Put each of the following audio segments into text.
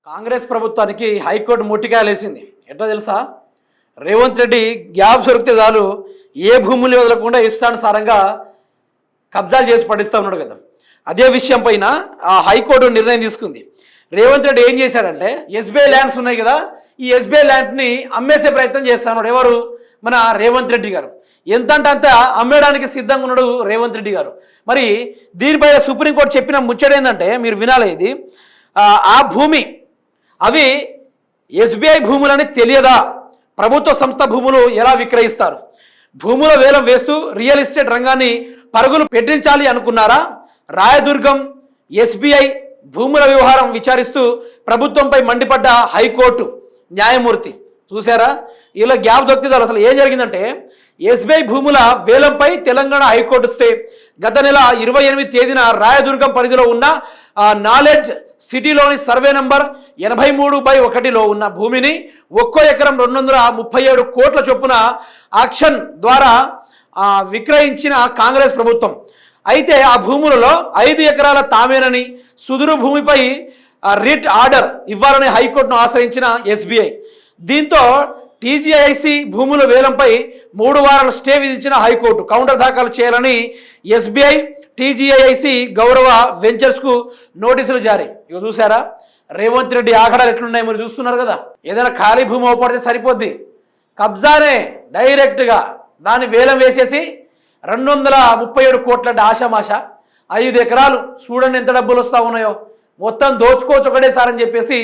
కాంగ్రెస్ ప్రభుత్వానికి హైకోర్టు ముట్టికాయలేసింది. ఎట్లా తెలుసా? రేవంత్ రెడ్డి గ్యాప్ దొరికితే చాలు ఏ భూములు వదలకుండా ఇష్టానుసారంగా కబ్జాలు చేసి పడిస్తూ ఉన్నాడు కదా. అదే విషయం పైన ఆ హైకోర్టు నిర్ణయం తీసుకుంది. రేవంత్ రెడ్డి ఏం చేశాడంటే, ఎస్బీఐ ల్యాండ్స్ ఉన్నాయి కదా, ఈ ఎస్బీఐ ల్యాండ్ని అమ్మేసే ప్రయత్నం చేస్తున్నాడు. ఎవరు? మన రేవంత్ రెడ్డి గారు. ఎంత అంటే అంత అమ్మేయడానికి సిద్ధంగా ఉన్నాడు రేవంత్ రెడ్డి గారు. మరి దీనిపైన సుప్రీంకోర్టు చెప్పిన ముచ్చట ఏంటంటే, మీరు వినాలి ఇది, ఆ భూమి అవి ఎస్బీఐ భూములని తెలియదా? ప్రభుత్వ సంస్థ భూములు ఎలా విక్రయిస్తారు? భూముల వేలం వేస్తూ రియల్ ఎస్టేట్ రంగాన్ని పరుగులు పెట్టించాలి అనుకున్నారా? రాయదుర్గం ఎస్బీఐ భూముల వ్యవహారం విచారిస్తూ ప్రభుత్వంపై మండిపడ్డ హైకోర్టు న్యాయమూర్తి. చూసారా? ఇలా గ్యాప్ దొక్కితే అసలు ఏం జరిగిందంటే, ఎస్బీఐ భూముల వేలంపై తెలంగాణ హైకోర్టు స్టే. గత నెల 28 తేదీన రాయదుర్గం పరిధిలో ఉన్న నాలెడ్జ్ సిటీలోని సర్వే నంబర్ 83/1లో ఉన్న భూమిని ఒక్కో ఎకరం 237 కోట్ల చొప్పున ఆక్షన్ ద్వారా విక్రయించిన కాంగ్రెస్ ప్రభుత్వం. అయితే ఆ భూములలో 5 ఎకరాల తామేనని, సుదురు భూమిపై రిట్ ఆర్డర్ ఇవ్వాలని హైకోర్టును ఆశ్రయించిన ఎస్బీఐ. దీంతో టీజీఐసి భూముల వేలంపై 3 వారాల స్టే విధించిన హైకోర్టు కౌంటర్ దాఖలు చేయాలని ఎస్బీఐ, టీజీఐసి గౌరవ వెంచర్స్కు నోటీసులు జారీ. ఇక చూసారా రేవంత్ రెడ్డి ఆగడాలు ఎట్లున్నాయి మీరు చూస్తున్నారు కదా. ఏదైనా ఖాళీ భూమి అవపడితే సరిపోద్ది, కబ్జానే డైరెక్ట్గా దాన్ని వేలం వేసేసి 237 కోట్ల అంటే ఆశామాష. 5 ఎకరాలు చూడండి ఎంత డబ్బులు వస్తూ ఉన్నాయో, మొత్తం దోచుకోవచ్చు ఒకటేసారి అని చెప్పేసి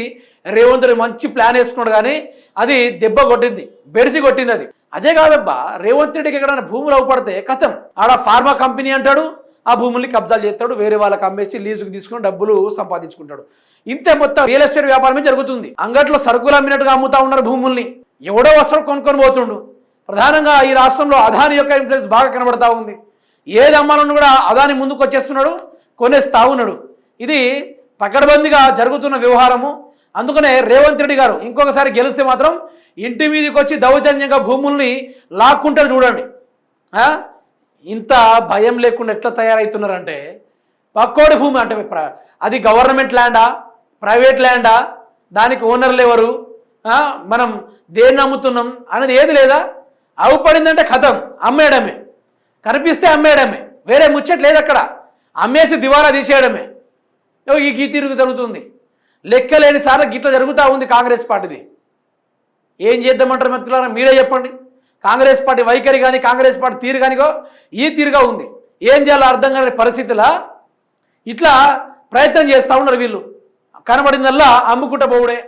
రేవంత్ రెడ్డి మంచి ప్లాన్ వేసుకున్నాడు. కానీ అది దెబ్బ కొట్టింది, బెడిసి కొట్టింది అది. అదే కాదబ్బా, రేవంత్ రెడ్డికి ఎక్కడైనా భూములు అవపడితే కథం, ఆడ ఫార్మా కంపెనీ అంటాడు, ఆ భూముల్ని కబ్జాలు చేస్తాడు, వేరే వాళ్ళకి అమ్మేసి లీజుకు తీసుకుని డబ్బులు సంపాదించుకుంటాడు. ఇంతే మొత్తం రియల్ ఎస్టేట్ వ్యాపారమే జరుగుతుంది. అంగట్లో సరుకులు అమ్మినట్టుగా అమ్ముతా ఉన్నారు భూముల్ని. ఎవడో వస్త్రం కొనుక్కొని పోతుండు. ప్రధానంగా ఈ రాష్ట్రంలో అదాని యొక్క ఇన్ఫ్లుయెన్స్ బాగా కనబడతా ఉంది. ఏది అమ్మాలను కూడా అదాని ముందుకు వచ్చేస్తున్నాడు, కొనేస్తా ఉన్నాడు. ఇది పకడ్బందీగా జరుగుతున్న వ్యవహారము. అందుకనే రేవంత్ రెడ్డి గారు ఇంకొకసారి గెలిస్తే మాత్రం ఇంటి మీదకి వచ్చి దౌర్జన్యంగా భూముల్ని లాక్కుంటారు. చూడండి ఇంత భయం లేకుండా ఎట్లా తయారవుతున్నారంటే, పక్కోడి భూమి అంటే అది గవర్నమెంట్ ల్యాండా, ప్రైవేట్ ల్యాండా, దానికి ఓనర్లు ఎవరు, మనం దేన్ని అమ్ముతున్నాం అనేది ఏది లేదా. అవుపడిందంటే కథం, అమ్మేయడమే, కనిపిస్తే అమ్మేయడమే, వేరే ముచ్చట లేదు అక్కడ. అమ్మేసి దివాలా తీసేయడమే. ఈ తీరుగు జరుగుతుంది. లెక్కలేని సార్లు గిట్లా జరుగుతూ ఉంది కాంగ్రెస్ పార్టీది. ఏం చేద్దామంటారు మిత్రులారా, మీరే చెప్పండి. కాంగ్రెస్ పార్టీ వైఖరి కానీ, కాంగ్రెస్ పార్టీ తీరు కానిగో ఈ తీరుగా ఉంది. ఏం చేయాలో అర్థం కాని పరిస్థితుల ఇట్లా ప్రయత్నం చేస్తూ ఉన్నారు వీళ్ళు. కనబడిందల్లా అమ్ముకుంటూ పోవుడే.